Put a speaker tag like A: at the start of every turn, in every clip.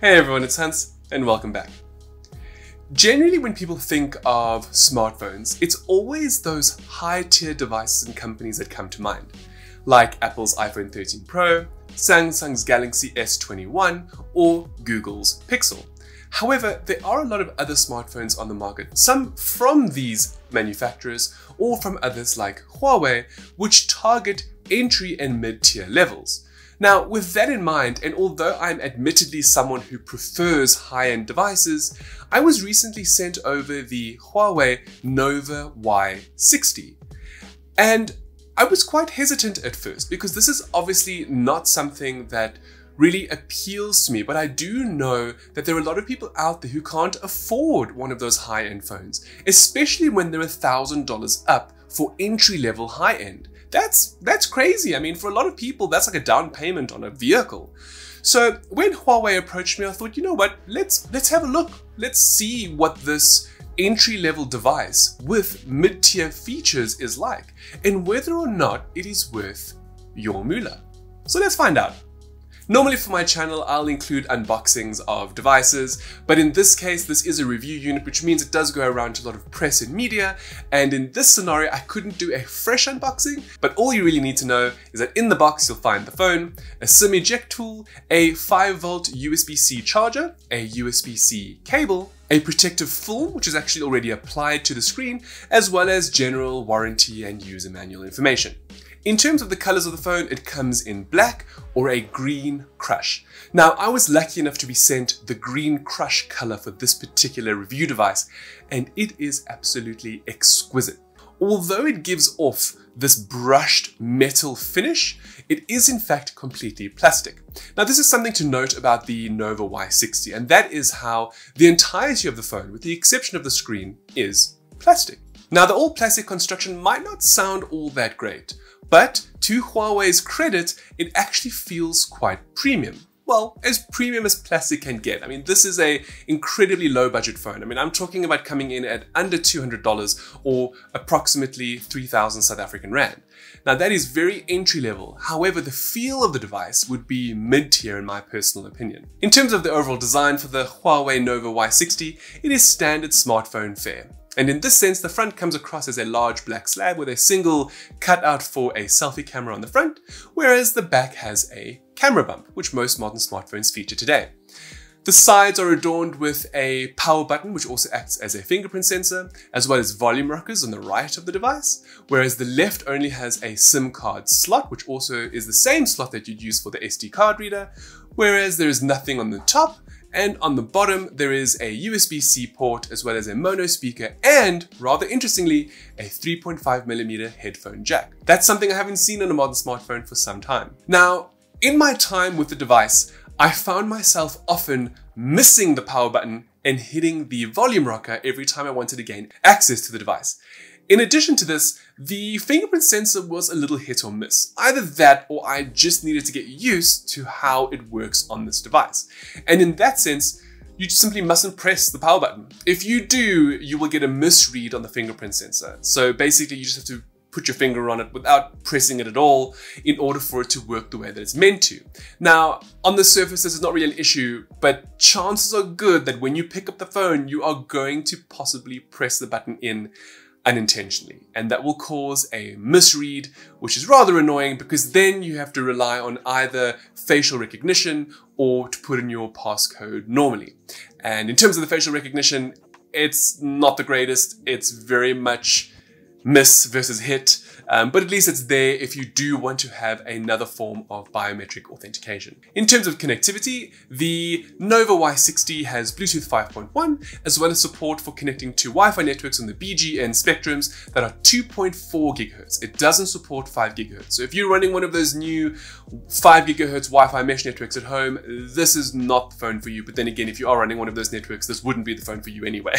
A: Hey everyone, it's Hans, and welcome back. Generally, when people think of smartphones, it's always those high-tier devices and companies that come to mind, like Apple's iPhone 13 Pro, Samsung's Galaxy S21, or Google's Pixel. However, there are a lot of other smartphones on the market, some from these manufacturers or from others like Huawei, which target entry and mid-tier levels. Now, with that in mind, and although I'm admittedly someone who prefers high-end devices, I was recently sent over the Huawei Nova Y60. And I was quite hesitant at first because this is obviously not something that really appeals to me, but I do know that there are a lot of people out there who can't afford one of those high-end phones, especially when they're $1,000 up for entry-level high-end. That's crazy. I mean, for a lot of people, that's like a down payment on a vehicle. So when Huawei approached me, I thought, you know what, let's have a look. Let's see what this entry-level device with mid-tier features is like, and whether or not it is worth your moolah. So let's find out. Normally for my channel, I'll include unboxings of devices, but in this case, this is a review unit, which means it does go around to a lot of press and media. And in this scenario, I couldn't do a fresh unboxing, but all you really need to know is that in the box, you'll find the phone, a SIM eject tool, a 5-volt USB-C charger, a USB-C cable, a protective film, which is actually already applied to the screen, as well as general warranty and user manual information. In terms of the colors of the phone, it comes in black or a green crush. Now, I was lucky enough to be sent the green crush color for this particular review device, and it is absolutely exquisite. Although it gives off this brushed metal finish, it is in fact completely plastic. Now, this is something to note about the Nova Y60, and that is how the entirety of the phone, with the exception of the screen, is plastic. Now, the all-plastic construction might not sound all that great, but to Huawei's credit, it actually feels quite premium. Well, as premium as plastic can get. I mean, this is an incredibly low budget phone. I mean, I'm talking about coming in at under $200 or approximately 3,000 South African Rand. Now, that is very entry level. However, the feel of the device would be mid-tier in my personal opinion. In terms of the overall design for the Huawei Nova Y60, it is standard smartphone fare. And in this sense, the front comes across as a large black slab with a single cutout for a selfie camera on the front, whereas the back has a camera bump, which most modern smartphones feature today. The sides are adorned with a power button, which also acts as a fingerprint sensor, as well as volume rockers on the right of the device, whereas the left only has a SIM card slot, which also is the same slot that you'd use for the SD card reader, whereas there is nothing on the top. And on the bottom, there is a USB-C port, as well as a mono speaker, and rather interestingly, a 3.5mm headphone jack. That's something I haven't seen on a modern smartphone for some time. Now, in my time with the device, I found myself often missing the power button and hitting the volume rocker every time I wanted to gain access to the device. In addition to this, the fingerprint sensor was a little hit or miss. Either that or I just needed to get used to how it works on this device. And in that sense, you just simply mustn't press the power button. If you do, you will get a misread on the fingerprint sensor. So basically you just have to put your finger on it without pressing it at all in order for it to work the way that it's meant to. Now, on the surface, this is not really an issue, but chances are good that when you pick up the phone, you are going to possibly press the button in unintentionally, and that will cause a misread, which is rather annoying because then you have to rely on either facial recognition or to put in your passcode normally. And in terms of the facial recognition, it's not the greatest. It's very much miss versus hit, but at least it's there if you do want to have another form of biometric authentication. In terms of connectivity, the Nova Y60 has Bluetooth 5.1, as well as support for connecting to Wi-Fi networks on the BGN spectrums that are 2.4 GHz. It doesn't support 5 GHz. So if you're running one of those new 5 GHz Wi-Fi mesh networks at home, this is not the phone for you. But then again, if you are running one of those networks, this wouldn't be the phone for you anyway.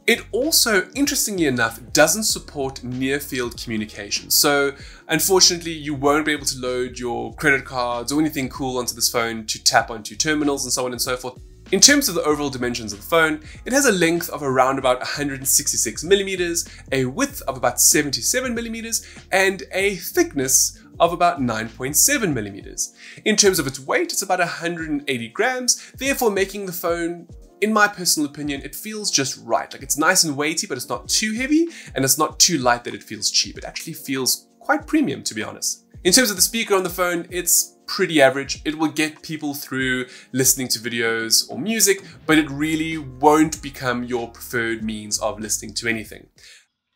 A: It also, interestingly enough, doesn't support near-field communication. So unfortunately, you won't be able to load your credit cards or anything cool onto this phone to tap onto terminals and so on and so forth. In terms of the overall dimensions of the phone, it has a length of around about 166 millimeters, a width of about 77 millimeters, and a thickness of about 9.7 millimeters. In terms of its weight, it's about 180 grams, therefore making the phone, in my personal opinion, it feels just right. Like, it's nice and weighty, but it's not too heavy, and it's not too light that it feels cheap. It actually feels quite premium, to be honest. In terms of the speaker on the phone, it's pretty average. It will get people through listening to videos or music, but it really won't become your preferred means of listening to anything.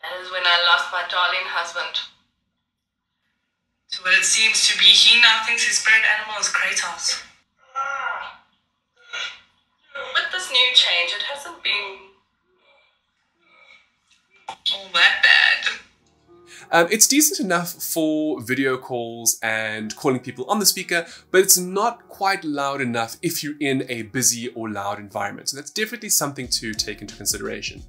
B: That is when I lost my darling husband. So what it seems to be, he now thinks his spirit animal is Kratos. With this new change, it hasn't been all that bad.
A: It's decent enough for video calls and calling people on the speaker, but it's not quite loud enough if you're in a busy or loud environment. So that's definitely something to take into consideration.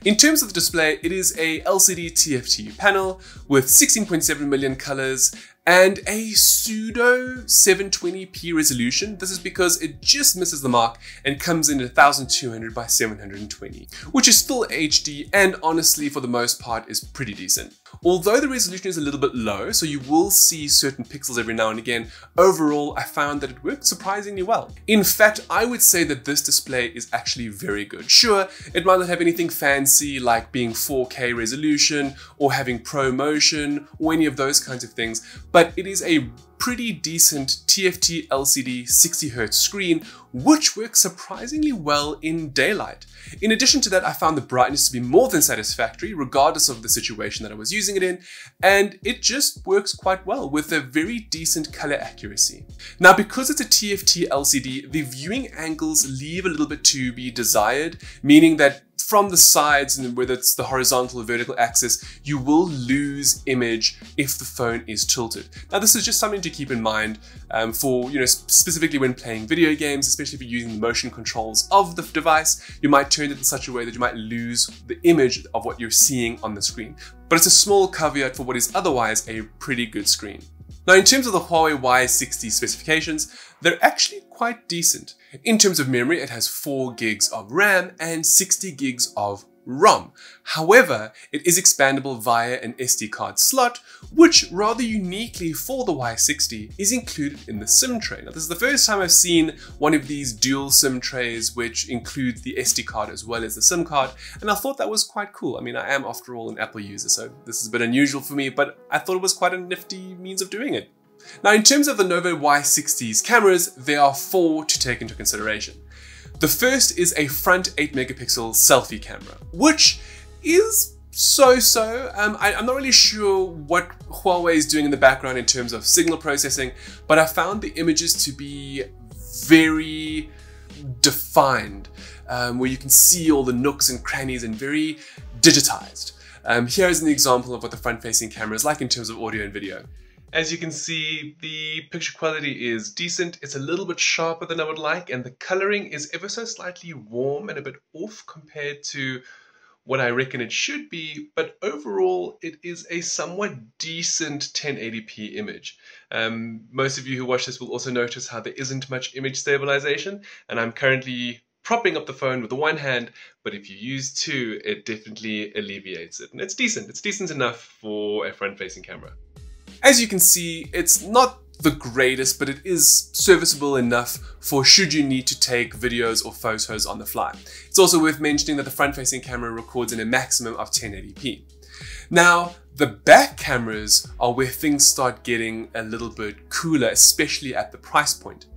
A: In terms of the display, it is a LCD TFT panel with 16.7 million colors and a pseudo 720p resolution. This is because it just misses the mark and comes in at 1200 by 720, which is still HD and honestly for the most part is pretty decent. Although the resolution is a little bit low, so you will see certain pixels every now and again, overall I found that it worked surprisingly well. In fact, I would say that this display is actually very good. Sure, it might not have anything fancy like being 4K resolution or having Pro Motion or any of those kinds of things, but it is a pretty decent TFT LCD 60Hz screen, which works surprisingly well in daylight. In addition to that, I found the brightness to be more than satisfactory, regardless of the situation that I was using it in, and it just works quite well with a very decent color accuracy. Now, because it's a TFT LCD, the viewing angles leave a little bit to be desired, meaning that from the sides, and whether it's the horizontal or vertical axis, you will lose image if the phone is tilted. Now, this is just something to keep in mind for, specifically when playing video games, especially if you're using the motion controls of the device. You might turn it in such a way that you might lose the image of what you're seeing on the screen. But it's a small caveat for what is otherwise a pretty good screen. Now, in terms of the Huawei Y60 specifications, they're actually quite decent. In terms of memory, it has 4 gigs of RAM and 60 gigs of ROM. However, it is expandable via an SD card slot, which rather uniquely for the Y60 is included in the SIM tray. Now, this is the first time I've seen one of these dual SIM trays which include the SD card as well as the SIM card, and I thought that was quite cool. I mean, I am after all an Apple user, so this is a bit unusual for me, but I thought it was quite a nifty means of doing it. Now, in terms of the Novo Y60's cameras, there are 4 to take into consideration. The first is a front 8 megapixel selfie camera, which is so-so. I'm not really sure what Huawei is doing in the background in terms of signal processing, but I found the images to be very defined, where you can see all the nooks and crannies and very digitized. Here is an example of what the front-facing camera is like in terms of audio and video. As you can see, the picture quality is decent. It's a little bit sharper than I would like, and the coloring is ever so slightly warm and a bit off compared to what I reckon it should be, but overall it is a somewhat decent 1080p image. Most of you who watch this will also notice how there isn't much image stabilization, and I'm currently propping up the phone with the one hand, but if you use 2, it definitely alleviates it. And it's decent enough for a front-facing camera. As you can see, it's not the greatest, but it is serviceable enough for should you need to take videos or photos on the fly. It's also worth mentioning that the front-facing camera records in a maximum of 1080p. Now, the back cameras are where things start getting a little bit cooler, especially at the price point.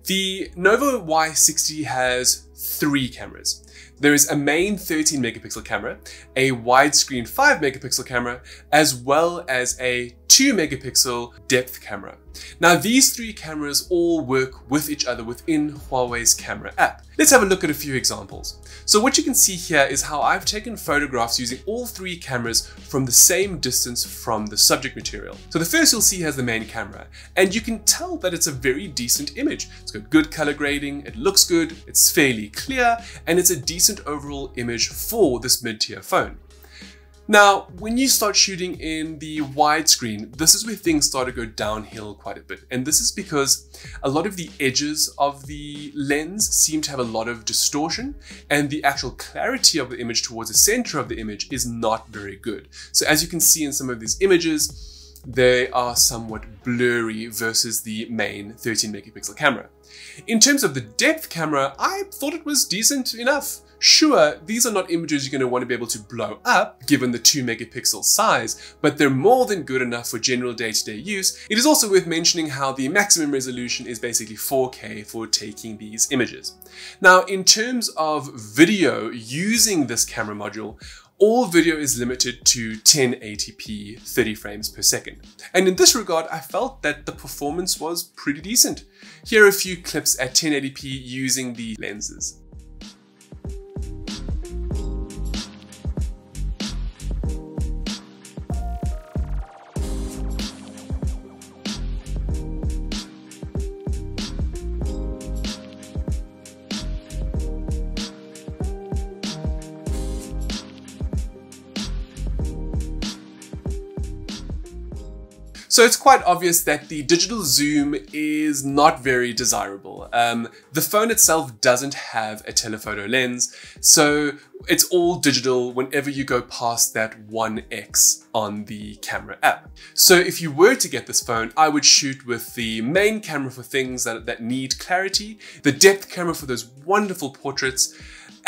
A: The Novo Y60 has 3 cameras. There is a main 13 megapixel camera, a widescreen 5 megapixel camera, as well as a 2 megapixel depth camera. Now, these 3 cameras all work with each other within Huawei's camera app. Let's have a look at a few examples. So what you can see here is how I've taken photographs using all 3 cameras from the same distance from the subject material. So the first you'll see has the main camera, and you can tell that it's a very decent image. It's got good color grading, it looks good, it's fairly clear, and it's a decent overall image for this mid-tier phone. Now, when you start shooting in the widescreen, this is where things start to go downhill quite a bit. And this is because a lot of the edges of the lens seem to have a lot of distortion, and the actual clarity of the image towards the center of the image is not very good. So as you can see in some of these images, they are somewhat blurry versus the main 13 megapixel camera. In terms of the depth camera, I thought it was decent enough. Sure, these are not images you're going to want to be able to blow up, given the 2 megapixel size, but they're more than good enough for general day-to-day use. It is also worth mentioning how the maximum resolution is basically 4K for taking these images. Now, in terms of video using this camera module, all video is limited to 1080p 30 frames per second. And in this regard, I felt that the performance was pretty decent. Here are a few clips at 1080p using the lenses. So it's quite obvious that the digital zoom is not very desirable. The phone itself doesn't have a telephoto lens, so it's all digital whenever you go past that 1x on the camera app. So if you were to get this phone, I would shoot with the main camera for things that need clarity, the depth camera for those wonderful portraits,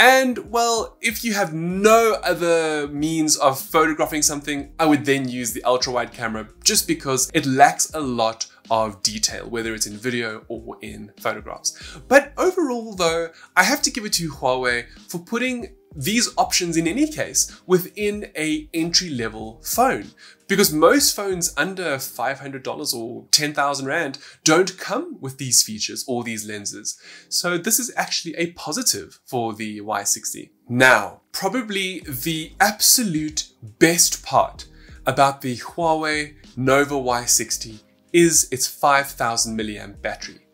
A: and, well, if you have no other means of photographing something, I would then use the ultra-wide camera just because it lacks a lot of detail, whether it's in video or in photographs. But overall though, I have to give it to Huawei for putting these options in any case within a entry-level phone, because most phones under $500 or 10,000 Rand don't come with these features or these lenses. So this is actually a positive for the Y60. Now, probably the absolute best part about the Huawei Nova Y60 is its 5000 milliamp battery.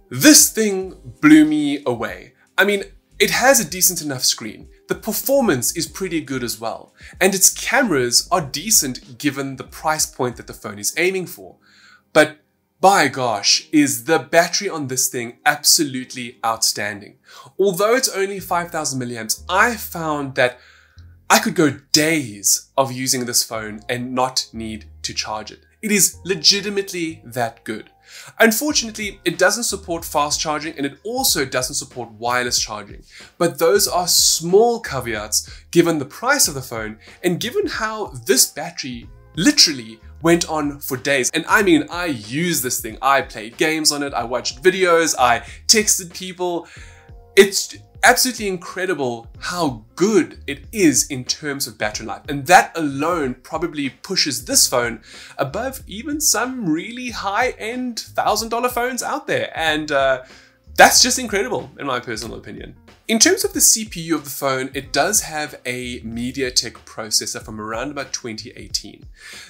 A: This thing blew me away. I mean, it has a decent enough screen, the performance is pretty good as well, and its cameras are decent given the price point that the phone is aiming for. But by gosh, is the battery on this thing absolutely outstanding. Although it's only 5000 milliamps, I found that I could go days of using this phone and not need to charge it. It is legitimately that good. Unfortunately, it doesn't support fast charging and it also doesn't support wireless charging. But those are small caveats given the price of the phone and given how this battery literally went on for days. And I mean, I used this thing. I played games on it, I watched videos, I texted people. It's absolutely incredible how good it is in terms of battery life, and that alone probably pushes this phone above even some really high-end $1,000 phones out there, and that's just incredible in my personal opinion. In terms of the CPU of the phone, it does have a MediaTek processor from around about 2018.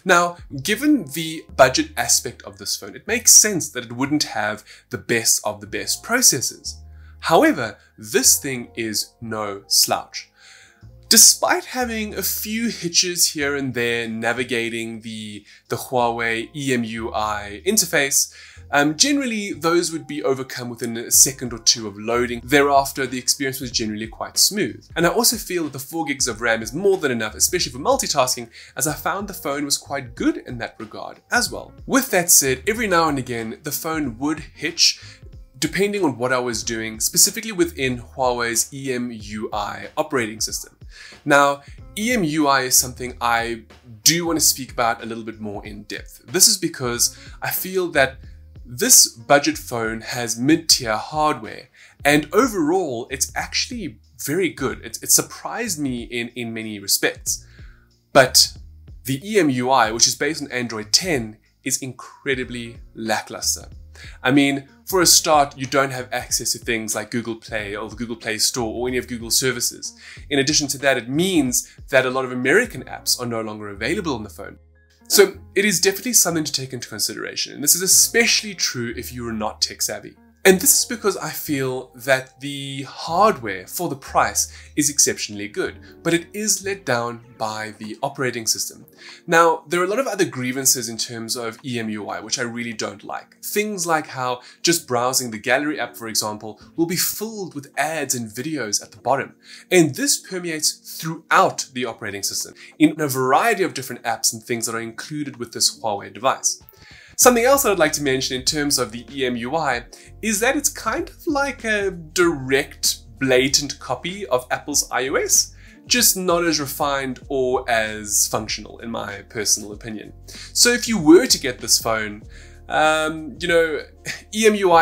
A: Now, given the budget aspect of this phone, it makes sense that it wouldn't have the best of the best processors. However, this thing is no slouch. Despite having a few hitches here and there navigating the Huawei EMUI interface, generally those would be overcome within a second or two of loading. Thereafter, the experience was generally quite smooth. And I also feel that the 4 gigs of RAM is more than enough, especially for multitasking, as I found the phone was quite good in that regard as well. With that said, every now and again, the phone would hitch depending on what I was doing, specifically within Huawei's EMUI operating system. Now, EMUI is something I do want to speak about a little bit more in depth. This is because I feel that this budget phone has mid-tier hardware, and overall, it's actually very good. It surprised me in many respects. But the EMUI, which is based on Android 10, is incredibly lackluster. I mean, for a start, you don't have access to things like Google Play or the Google Play Store or any of Google's services. In addition to that, it means that a lot of American apps are no longer available on the phone. So it is definitely something to take into consideration, and this is especially true if you are not tech savvy. And this is because I feel that the hardware for the price is exceptionally good, but it is let down by the operating system. Now, there are a lot of other grievances in terms of EMUI, which I really don't like. Things like how just browsing the gallery app, for example, will be filled with ads and videos at the bottom. And this permeates throughout the operating system in a variety of different apps and things that are included with this Huawei device. Something else that I'd like to mention in terms of the EMUI is that it's kind of like a direct, blatant copy of Apple's iOS, just not as refined or as functional, in my personal opinion. So if you were to get this phone, EMUI,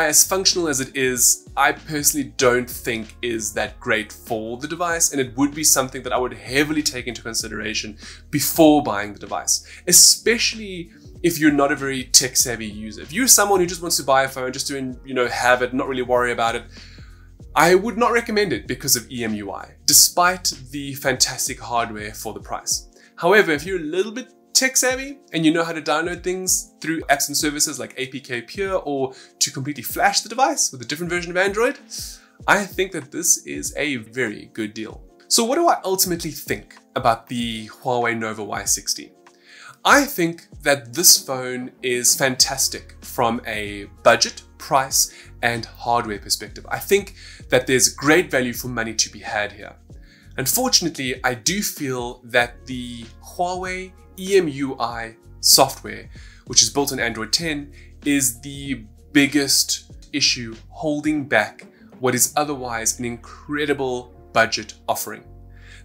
A: as functional as it is, I personally don't think is that great for the device, and it would be something that I would heavily take into consideration before buying the device, especially if you're not a very tech-savvy user. If you're someone who just wants to buy a phone just to, have it, not really worry about it, I would not recommend it because of EMUI, despite the fantastic hardware for the price. However, if you're a little bit tech-savvy and you know how to download things through apps and services like APK Pure, or to completely flash the device with a different version of Android, I think that this is a very good deal. So what do I ultimately think about the Huawei Nova Y60? I think that this phone is fantastic from a budget, price, and hardware perspective. I think that there's great value for money to be had here. Unfortunately, I do feel that the Huawei EMUI software, which is built on Android 10, is the biggest issue holding back what is otherwise an incredible budget offering.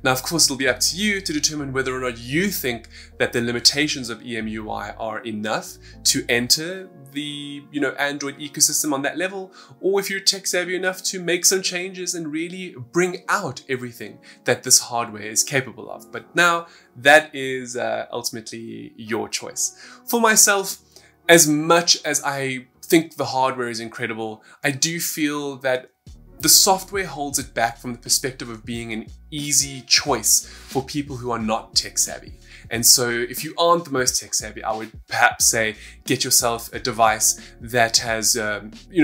A: Now, of course, it'll be up to you to determine whether or not you think that the limitations of EMUI are enough to enter the Android ecosystem on that level, or if you're tech savvy enough to make some changes and really bring out everything that this hardware is capable of. But now that is ultimately your choice. For myself, as much as I think the hardware is incredible, I do feel that the software holds it back from the perspective of being an easy choice for people who are not tech savvy. And so if you aren't the most tech savvy, I would perhaps say get yourself a device that has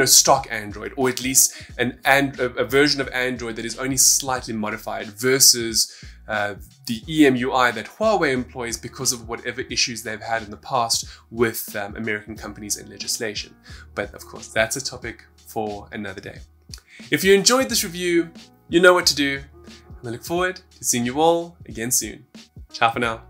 A: stock Android, or at least a version of Android that is only slightly modified versus the EMUI that Huawei employs because of whatever issues they've had in the past with American companies and legislation. But of course, that's a topic for another day. If you enjoyed this review, you know what to do, and I look forward to seeing you all again soon. Ciao for now.